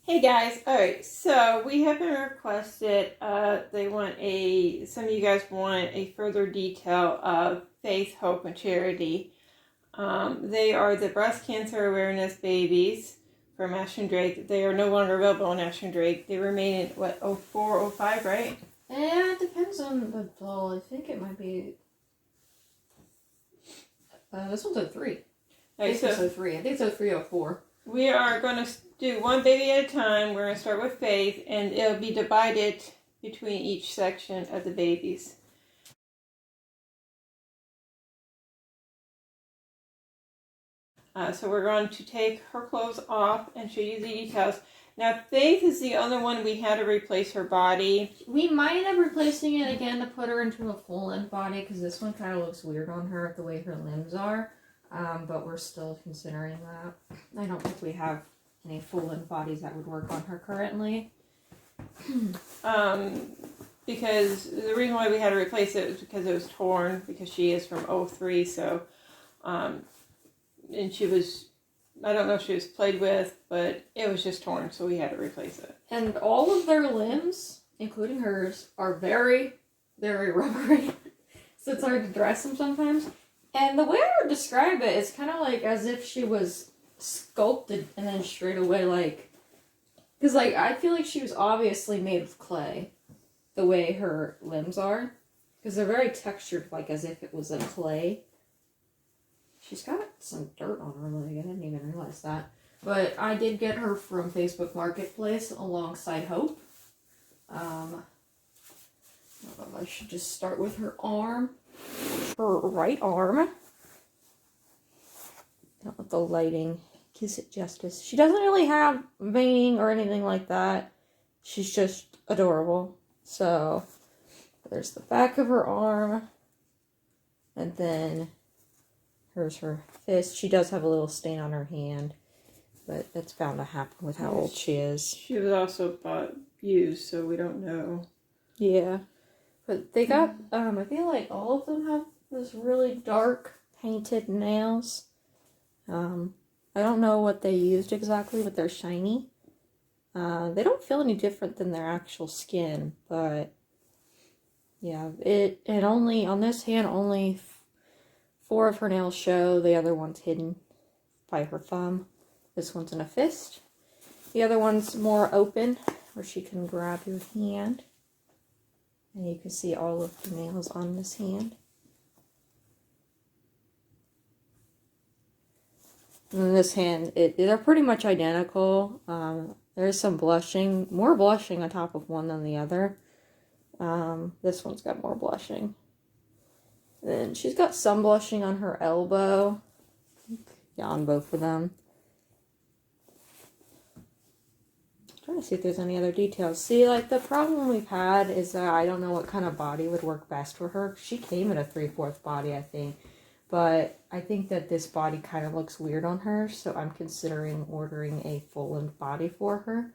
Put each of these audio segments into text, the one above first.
Hey guys, alright, so we have been requested, some of you guys want a further detail of Faith, Hope, and Charity. They are the breast cancer awareness babies from Ashton Drake. They are no longer available on Ashton Drake. They remain in, what, 04, 05, right? Yeah, it depends on the doll. I think it might be... this one's 03. I think it's 03. I think it's 03, 04. We are going to do one baby at a time. We're going to start with Faith, and it'll be divided between each section of the babies. So we're going to take her clothes off and show you the details. Now, Faith is the other one we had to replace her body. We might end up replacing it again to put her into a full-length body, because this one kind of looks weird on her, the way her limbs are. But we're still considering that. I don't think we have any full-length bodies that would work on her currently. Because the reason why we had to replace it was because it was torn, because she is from 03, so, and she was, I don't know if she was played with, but it was just torn, so we had to replace it. And all of their limbs, including hers, are very, very rubbery. So it's hard to dress them sometimes. And the way I would describe it is kind of like as if she was sculpted and then straight away, like... Because, like, I feel like she was obviously made of clay, the way her limbs are. Because they're very textured, like as if it was a clay. She's got some dirt on her leg. I didn't even realize that. But I did get her from Facebook Marketplace alongside Hope. I don't know if I should just start with her arm. Her right arm. Don't let the lighting kiss it justice. She doesn't really have veining or anything like that. She's just adorable. So, there's the back of her arm. And then, here's her fist. She does have a little stain on her hand. But that's bound to happen with how old she is. She was also used, so we don't know. Yeah. But they got, I feel like all of them have this really dark painted nails. I don't know what they used exactly, but they're shiny. They don't feel any different than their actual skin, but yeah, it only, on this hand, only 4 of her nails show. The other one's hidden by her thumb. This one's in a fist. The other one's more open, where she can grab your hand. And you can see all of the nails on this hand. And this hand, they're pretty much identical. There's some blushing, more blushing on top of one than the other. This one's got more blushing. Then she's got some blushing on her elbow. Yeah, on both of them. Trying to see if there's any other details. See, like, the problem we've had is that I don't know what kind of body would work best for her. She came in a 3/4 body, I think. But I think that this body kind of looks weird on her, so I'm considering ordering a full-length body for her.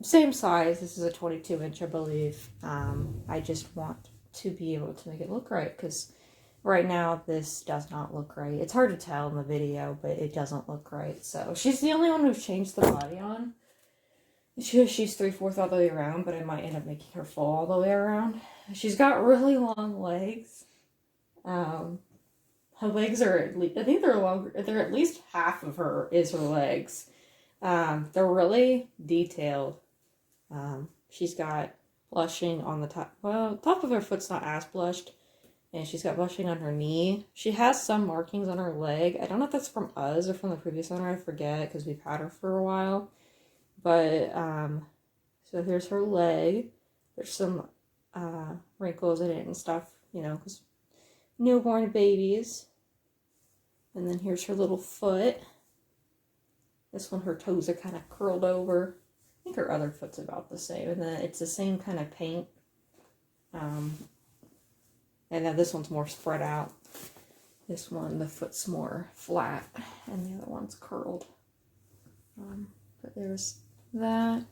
Same size. This is a 22-inch, I believe. I just want to be able to make it look right, because right now this does not look right. It's hard to tell in the video, but it doesn't look right. So she's the only one who's changed the body on. She's 3/4 all the way around, but I might end up making her full all the way around. She's got really long legs. Her legs are at least, I think they're longer, they're at least half of her is her legs. They're really detailed. She's got blushing on the top, well, top of her foot's not as blushed, and she's got blushing on her knee. She has some markings on her leg. I don't know if that's from us or from the previous owner, I forget, because we've had her for a while. But, so here's her leg. There's some, wrinkles in it and stuff, you know, because newborn babies. And then here's her little foot. This one, her toes are kind of curled over. I think her other foot's about the same. And then it's the same kind of paint. And then this one's more spread out. This one, the foot's more flat. And the other one's curled. But there's that.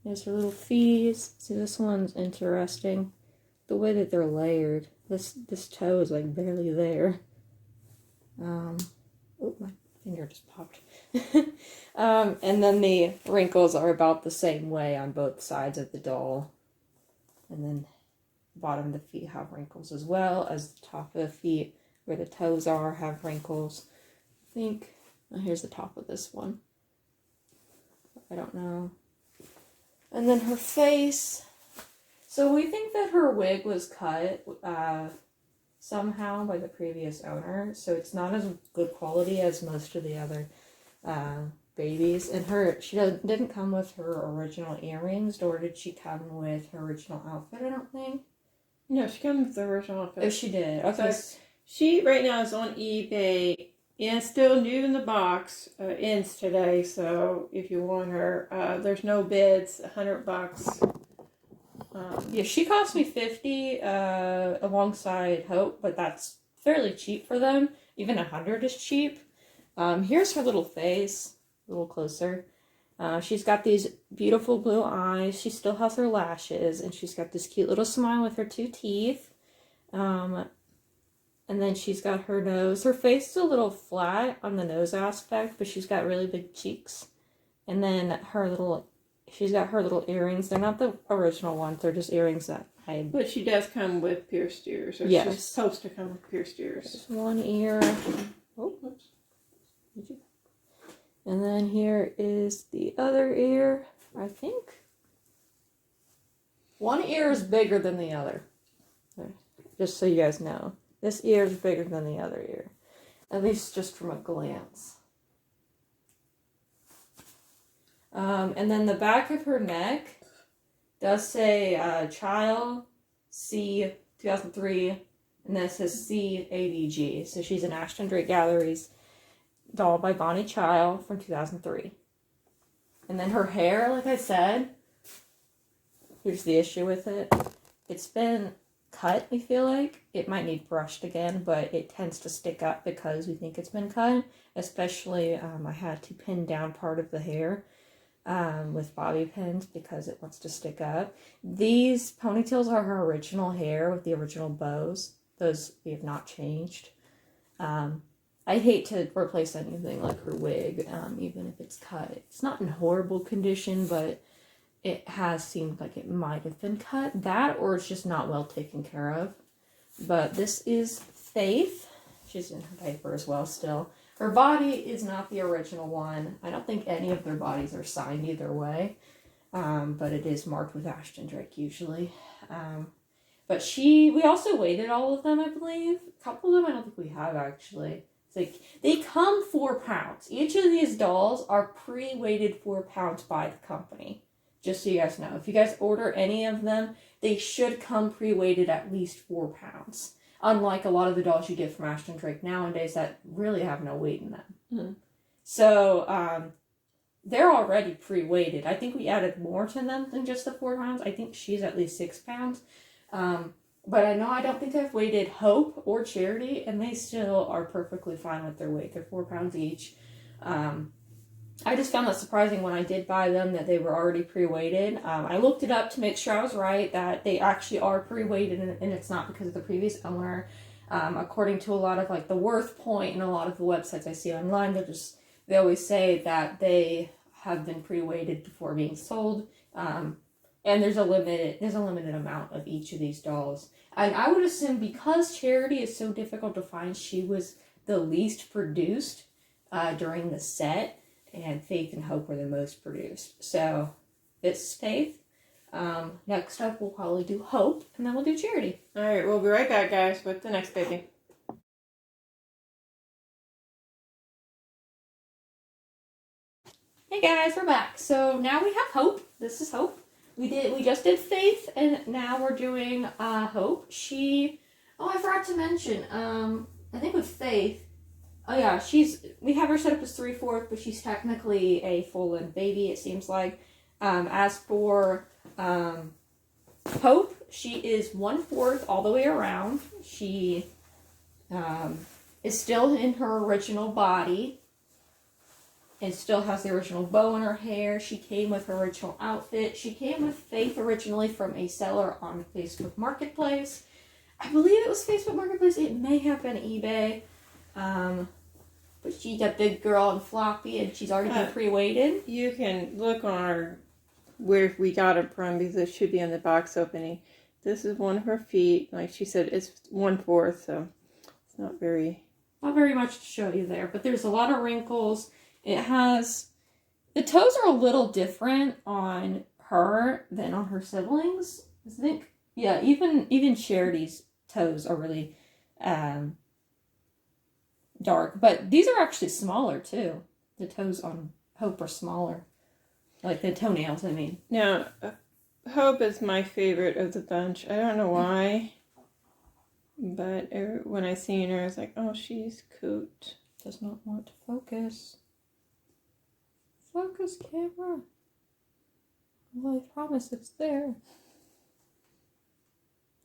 There's her little feet. See, this one's interesting. The way that they're layered. This toe is like barely there. Oh, my finger just popped. And then the wrinkles are about the same way on both sides of the doll. And then the bottom of the feet have wrinkles as well as the top of the feet where the toes are have wrinkles. I think, oh, here's the top of this one. I don't know. And then her face. So we think that her wig was cut somehow by the previous owner. So it's not as good quality as most of the other babies. And she didn't come with her original earrings, nor did she come with her original outfit, I don't think. No, she comes with the original outfit. Oh, she did. Okay. So she right now is on eBay and still new in the box. Ends today, so if you want her, there's no bids. $100. Yeah, she cost me $50 alongside Hope, but that's fairly cheap for them. Even $100 is cheap. Here's her little face, a little closer. She's got these beautiful blue eyes. She still has her lashes, and she's got this cute little smile with her 2 teeth. And then she's got her nose. Her face is a little flat on the nose aspect, but she's got really big cheeks. And then she's got her little earrings. They're not the original ones. They're just earrings that But she does come with pierced ears. Or yes. She's supposed to come with pierced ears. There's one ear. Oh, oops. And then here is the other ear, I think. One ear is bigger than the other. Just so you guys know. This ear is bigger than the other ear. At least just from a glance. And then the back of her neck does say Child C 2003, and then it says C ADG. So she's an Ashton Drake Galleries doll by Bonnie Child from 2003. And then her hair, like I said, here's the issue with it. It's been cut, we feel like. It might need brushed again, but it tends to stick up because we think it's been cut. Especially, I had to pin down part of the hair with bobby pins because it wants to stick up. These ponytails are her original hair with the original bows. Those we have not changed. I hate to replace anything like her wig, even if it's cut. It's not in horrible condition, but it has seemed like it might have been cut. That, or it's just not well taken care of. But this is Faith. She's in her diaper as well still. Her body is not the original one. I don't think any of their bodies are signed either way. But it is marked with Ashton Drake usually. But we also weighted all of them, I believe. A couple of them I don't think we have actually. It's like, they come 4 pounds. Each of these dolls are pre-weighted 4 pounds by the company. Just so you guys know. If you guys order any of them, they should come pre-weighted at least 4 pounds. Unlike a lot of the dolls you get from Ashton Drake nowadays that really have no weight in them. Mm-hmm. So, they're already pre-weighted. I think we added more to them than just the 4 pounds. I think she's at least 6 pounds. But I don't think I've weighted Hope or Charity, and they still are perfectly fine with their weight. They're 4 pounds each. I just found that surprising when I did buy them that they were already pre-weighted. I looked it up to make sure I was right, that they actually are pre-weighted, and it's not because of the previous owner. According to a lot of like the Worth Point and a lot of the websites I see online, they always say that they have been pre-weighted before being sold. And there's a limited amount of each of these dolls. And I would assume because Charity is so difficult to find, she was the least produced during the set. And Faith and Hope were the most produced. So, this is Faith. Next up, we'll probably do Hope, and then we'll do Charity. Alright, we'll be right back, guys, with the next baby. Hey guys, we're back. So, now we have Hope. This is Hope. We just did Faith, and now we're doing Hope. I forgot to mention, I think with Faith, oh yeah, we have her set up as 3/4, but she's technically a full-length baby, it seems like. As for Hope, she is 1/4 all the way around. She is still in her original body. And still has the original bow in her hair. She came with her original outfit. She came with Faith originally from a seller on Facebook Marketplace. I believe it was Facebook Marketplace. It may have been eBay. But she's a big girl and floppy, and she's already been pre-weighted. You can look on our where we got it from because it should be on the box opening. This is one of her feet. Like she said, it's 1/4, so it's not very much to show you there. But there's a lot of wrinkles. It has the toes are a little different on her than on her siblings. I think, yeah, even Charity's toes are really dark, but these are actually smaller too. The toes on Hope are smaller, like the toenails. I mean, now. Hope is my favorite of the bunch. I don't know why, but when I seen her, I was like, "Oh, she's cute." Does not want to focus. Focus, camera. Well, I promise it's there.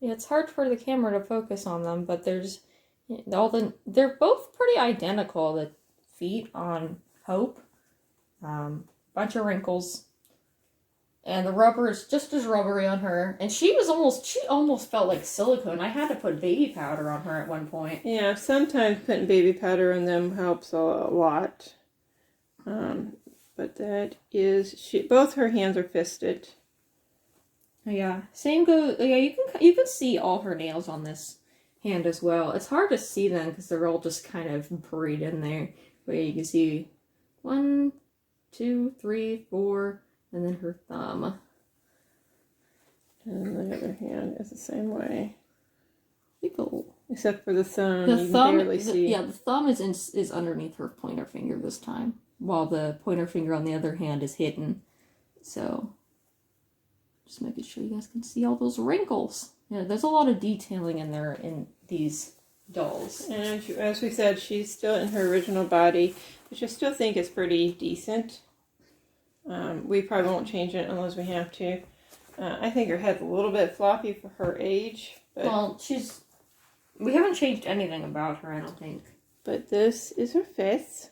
Yeah, it's hard for the camera to focus on them, but there's they're both pretty identical. The feet on Hope, bunch of wrinkles. And the rubber is just as rubbery on her. And she almost felt like silicone. I had to put baby powder on her at one point. Yeah, sometimes putting baby powder on them helps a lot. But that is, both her hands are fisted. Yeah, same goes, yeah, you can see all her nails on this hand as well. It's hard to see them because they're all just kind of buried in there. But you can see 1, 2, 3, 4... and then her thumb. And the other hand is the same way. People. Except for the thumb, you can barely see. Yeah, the thumb is underneath her pointer finger this time, while the pointer finger on the other hand is hidden. So, just making sure you guys can see all those wrinkles. Yeah, there's a lot of detailing in there in these dolls. And as we said, she's still in her original body, which I still think is pretty decent. We probably won't change it unless we have to. I think her head's a little bit floppy for her age. But, well, we haven't changed anything about her, I don't think. But this is her face.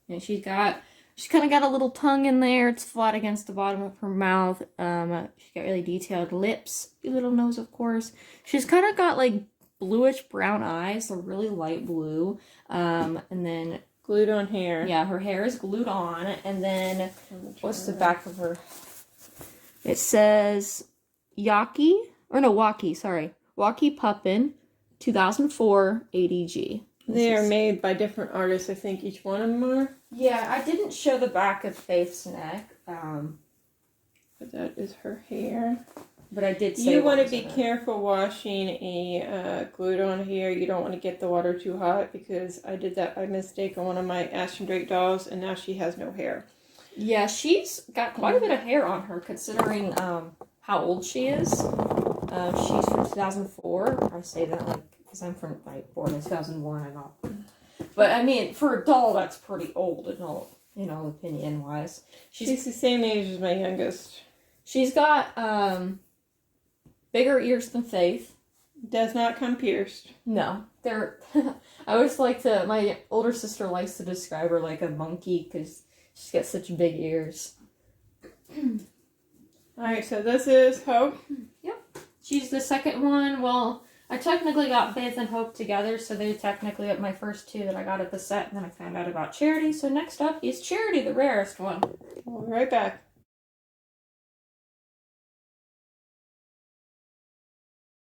And she's kind of got a little tongue in there. It's flat against the bottom of her mouth. She's got really detailed lips. A little nose, of course. She's kind of got like bluish brown eyes. They're really light blue. And then glued on hair. Yeah, her hair is glued on. And then, what's the back of her? It says Waki, Puppin, 2004 ADG. They are made by different artists, I think each one of them are. Yeah, I didn't show the back of Faith's neck. But that is her hair. But I did say you want to be careful washing a glued on hair. You don't want to get the water too hot because I did that by mistake on one of my Ashton Drake dolls and now she has no hair. Yeah, she's got quite a bit of hair on her considering how old she is. She's from 2004. I say that like because I'm born in 2001 and all. But I mean, for a doll, that's pretty old in all, opinion wise. She's the same age as my youngest. She's got bigger ears than Faith. Does not come pierced. No, they're. I always my older sister likes to describe her like a monkey because she's got such big ears. Alright, so this is Hope. Yep. She's the second one. Well, I technically got Faith and Hope together, so they're technically my first two that I got at the set, and then I found out about Charity. So next up is Charity, the rarest one. We'll be right back.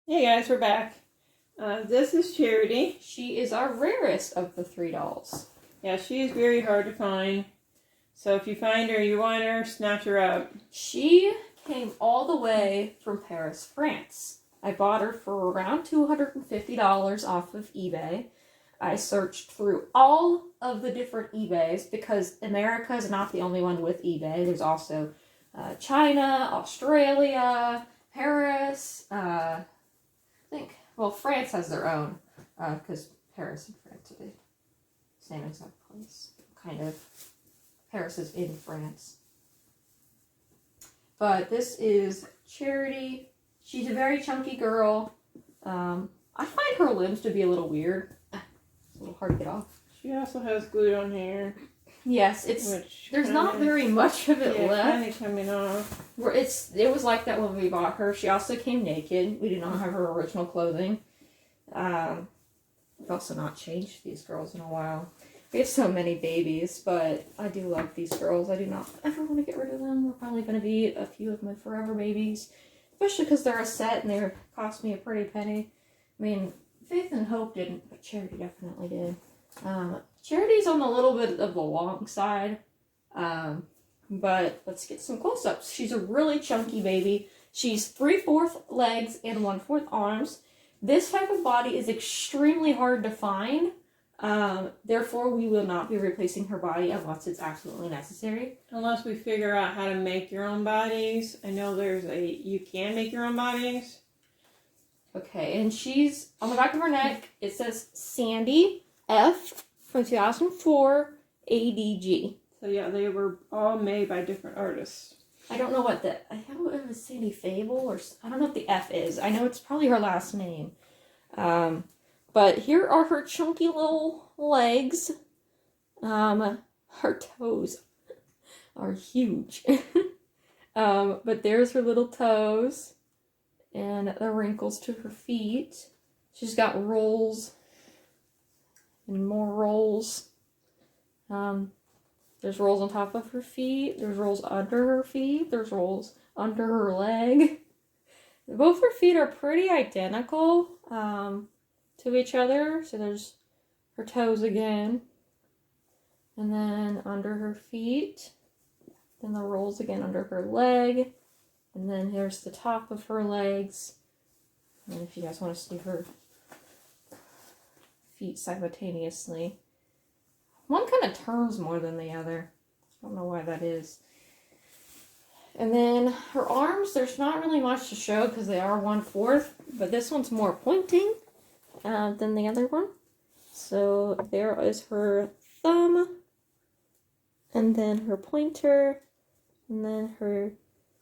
Hey guys, we're back. This is Charity. She is our rarest of the 3 dolls. Yeah, she is very hard to find. So if you find her, you want her, snatch her up. She came all the way from Paris, France. I bought her for around $250 off of eBay. I searched through all of the different eBays because America is not the only one with eBay. There's also China, Australia, Paris, France has their own, because Paris and France are the same exact place, kind of. Paris is in France. But this is Charity. She's a very chunky girl. I find her limbs to be a little weird. It's a little hard to get off. She also has glued on hair. Yes, there's not very much of it left. Kind of coming off. It was like that when we bought her. She also came naked. We did not have her original clothing. We've also not changed these girls in a while. We have so many babies, but I do love these girls. I do not ever want to get rid of them. They're probably going to be a few of my forever babies, especially because they're a set and they cost me a pretty penny. I mean, Faith and Hope didn't, but Charity definitely did. Charity's on a little bit of the long side, but let's get some close-ups. She's a really chunky baby. She's 3/4 legs and 1/4 arms. This type of body is extremely hard to find. Therefore, we will not be replacing her body unless it's absolutely necessary. Unless we figure out how to make your own bodies. I know you can make your own bodies. Okay, and she's, on the back of her neck, it says Sandy F from 2004 ADG. So yeah, they were all made by different artists. I don't know what I don't know if it was Sandy Fable or, I don't know what the F is. I know it's probably her last name. But here are her chunky little legs. Her toes are huge. But there's her little toes and the wrinkles to her feet. She's got rolls and more rolls. There's rolls on top of her feet. There's rolls under her feet. There's rolls under her leg. Both her feet are pretty identical to each other. So there's her toes again. And then under her feet. Then the rolls again under her leg. And then here's the top of her legs. And if you guys want to see her feet simultaneously. One kind of turns more than the other. I don't know why that is. And then her arms, there's not really much to show because they are 1/4, but this one's more pointing than the other one. So there is her thumb, and then her pointer, and then her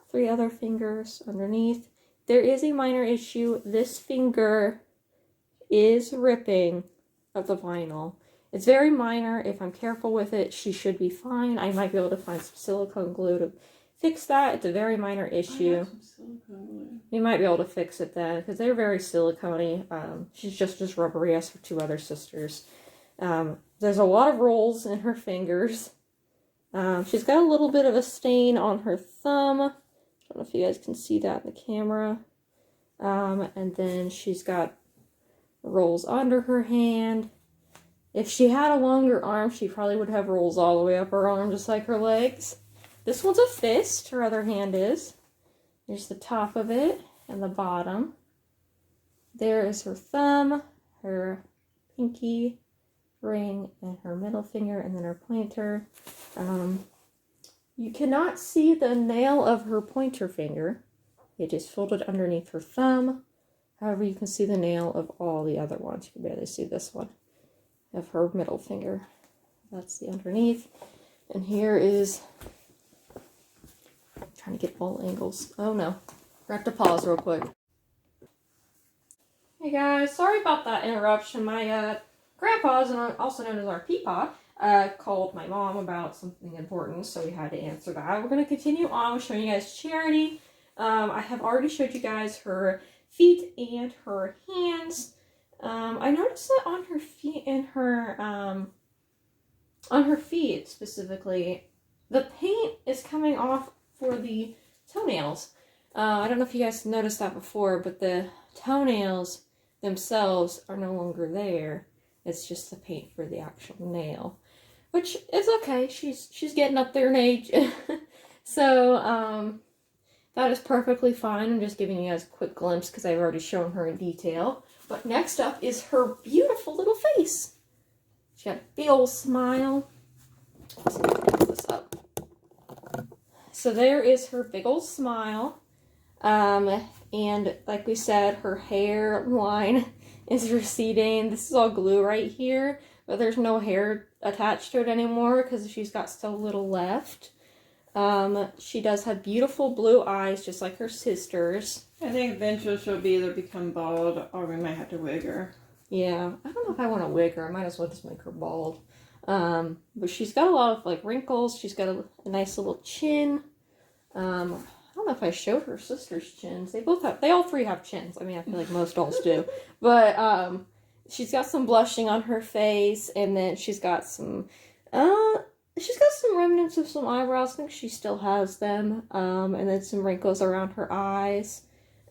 3 other fingers underneath. There is a minor issue. This finger is ripping of the vinyl. It's very minor. If I'm careful with it, she should be fine. I might be able to find some silicone glue to fix that. It's a very minor issue. I have some silicone glue. You might be able to fix it then, because they're very silicone-y. She's just as rubbery as her 2 other sisters. There's a lot of rolls in her fingers. She's got a little bit of a stain on her thumb. I don't know if you guys can see that in the camera. And then she's got rolls under her hand. If she had a longer arm, she probably would have rolls all the way up her arm, just like her legs. This one's a fist, her other hand is. Here's the top of it and the bottom. There is her thumb, her pinky ring, and her middle finger, and then her pointer. You cannot see the nail of her pointer finger. It is folded underneath her thumb. However, you can see the nail of all the other ones. You can barely see this one of her middle finger. That's the underneath. And here is, I'm trying to get all angles. Oh no, I have to pause real quick. Hey guys, sorry about that interruption. My grandpa's, also known as our peapod, called my mom about something important, so we had to answer that. We're going to continue on with showing you guys Charity. I have already showed you guys her feet and her hands. I noticed that on her feet and on her feet specifically, the paint is coming off for the toenails. I don't know if you guys noticed that before, but the toenails themselves are no longer there. It's just the paint for the actual nail, which is okay. She's getting up there in age. So, that is perfectly fine. I'm just giving you guys a quick glimpse because I've already shown her in detail. But next up is her beautiful little face. She got a big old smile. Let's see if I can pull this up. So there is her big old smile. And like we said, her hairline is receding. This is all glue right here, but there's no hair attached to it anymore because she's got still a little left. She does have beautiful blue eyes, just like her sisters. I think eventually she'll be either become bald or we might have to wig her. Yeah, I don't know if I want to wig her. I might as well just make her bald. But she's got a lot of like wrinkles. She's got a nice little chin. I don't know if I showed her sisters' chins. They all 3 have chins. I mean, I feel like most dolls do. But, she's got some blushing on her face, and then she's got some remnants of some eyebrows. I think she still has them. And then some wrinkles around her eyes.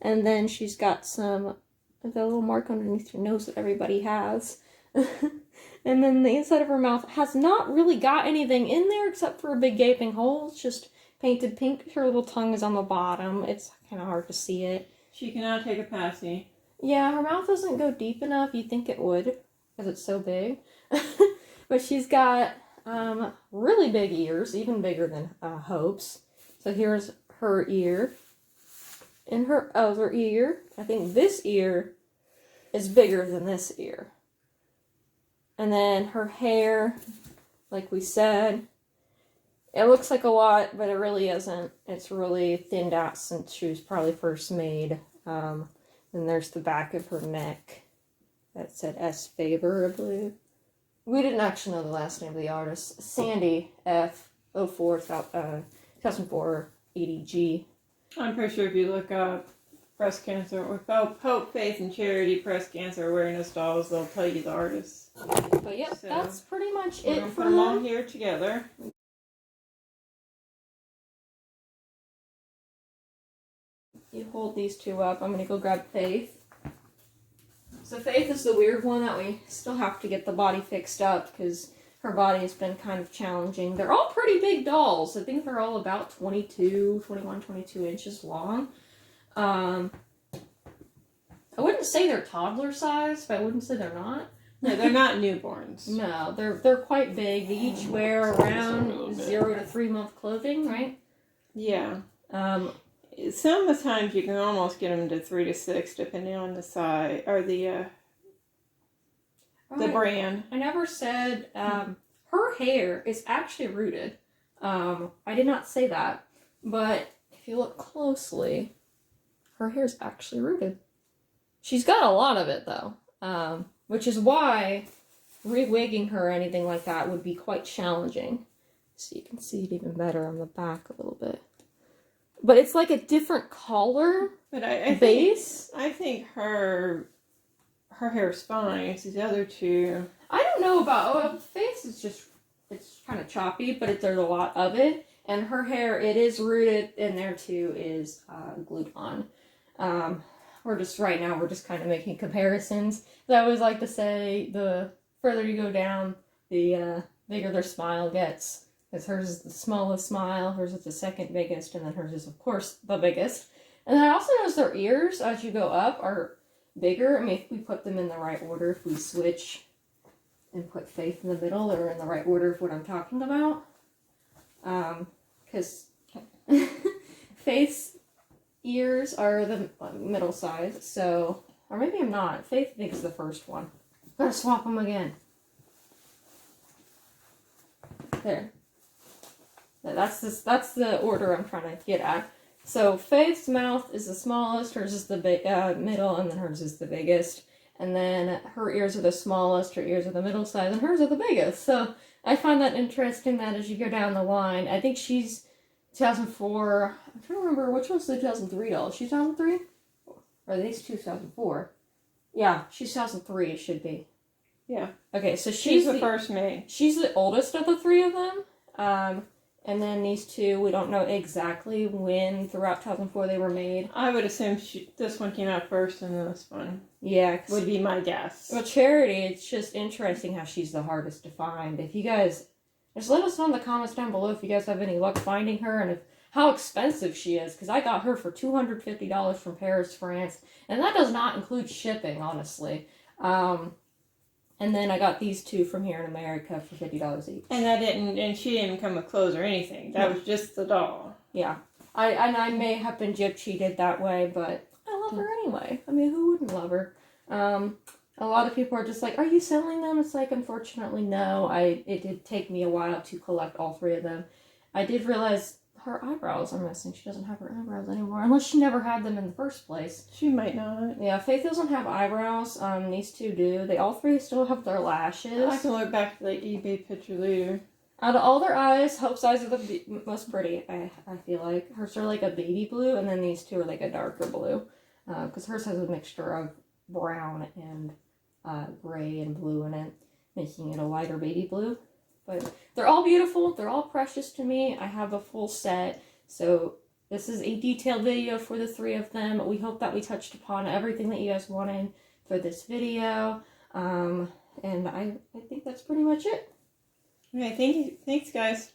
And then she's got the little mark underneath her nose that everybody has. And then the inside of her mouth has not really got anything in there except for a big gaping hole. It's just painted pink. Her little tongue is on the bottom. It's kind of hard to see it. She cannot take a passy. Yeah, her mouth doesn't go deep enough. You'd think it would, because it's so big. But she's got really big ears, even bigger than Hope's. So here's her ear. And her other ear. I think this ear is bigger than this ear. And then her hair, like we said, it looks like a lot, but it really isn't. It's really thinned out since she was probably first made. And there's the back of her neck that said S. Faber, I believe. We didn't actually know the last name of the artist. Sandy F. 2004 80G. I'm pretty sure if you look up breast cancer or Hope, Faith, and Charity breast cancer awareness dolls, they'll tell you the artists. But yep, So, that's pretty much we're it gonna for put them all them. here together. You hold these two up. I'm going to go grab Faith. So Faith is the weird one that we still have to get the body fixed up because her body has been kind of challenging. They're all pretty big dolls. I think they're all about 22 inches long. I wouldn't say they're toddler size, but I wouldn't say they're not. No, they're not newborns. No, they're quite big. They each wear around 0 to 3 month clothing, right? Yeah. Some of the times you can almost get them to 3 to 6, depending on the size or the brand. I never said her hair is actually rooted. I did not say that, but if you look closely, her hair is actually rooted. She's got a lot of it though, which is why re-wigging her or anything like that would be quite challenging. So you can see it even better on the back a little bit. But it's like a different color But I base. think her hair is fine. It's these other two. I don't know about the face is just it's kind of choppy, but there's a lot of it. And her hair, it is rooted in there too, is glued on. We're just right now we're just kind of making comparisons. I always like to say the further you go down, the bigger their smile gets. Because hers is the smallest smile, hers is the second biggest, and then hers is, of course, the biggest. And then I also notice their ears, as you go up, are bigger. I mean, if we put them in the right order, if we switch and put Faith in the middle, they're in the right order of what I'm talking about. Because Faith's ears are the middle size, so... Or maybe I'm not. Faith thinks the first one. Gotta swap them again. There. That's the order I'm trying to get at. So Faith's mouth is the smallest, hers is the middle, and then hers is the biggest. And then her ears are the smallest, her ears are the middle size, and hers are the biggest. So I find that interesting that as you go down the line, I think she's 2004. I'm trying to remember which one's the 2003 doll. She's 2003, or are these 2004? Yeah, she's 2003. It should be. Yeah. Okay, so She's the first made. She's the oldest of the three of them. And then these two, we don't know exactly when throughout 2004 they were made. I would assume this one came out first and this one. Yeah. Would be my guess. Well, Charity, it's just interesting how she's the hardest to find. If you guys, just let us know in the comments down below if you guys have any luck finding her and how expensive she is. Because I got her for $250 from Paris, France. And that does not include shipping, honestly. And then I got these two from here in America for $50 each. And she didn't even come with clothes or anything. That was just the doll. Yeah. I may have been gyp cheated that way, but I love her anyway. I mean, who wouldn't love her? A lot of people are just like, are you selling them? It's like, unfortunately, no. It did take me a while to collect all three of them. I did realize her eyebrows are missing. She doesn't have her eyebrows anymore, unless she never had them in the first place. She might not. Yeah, Faith doesn't have eyebrows. These two do. They all three still have their lashes. I can look back to the eBay picture later. Out of all their eyes, Hope's eyes are the most pretty, I feel like. Hers are like a baby blue, and then these two are like a darker blue. Because hers has a mixture of brown and gray and blue in it, making it a lighter baby blue. But they're all beautiful. They're all precious to me. I have a full set. So this is a detailed video for the 3 of them. We hope that we touched upon everything that you guys wanted for this video. And I think that's pretty much it. Okay, thank you. Thanks, guys.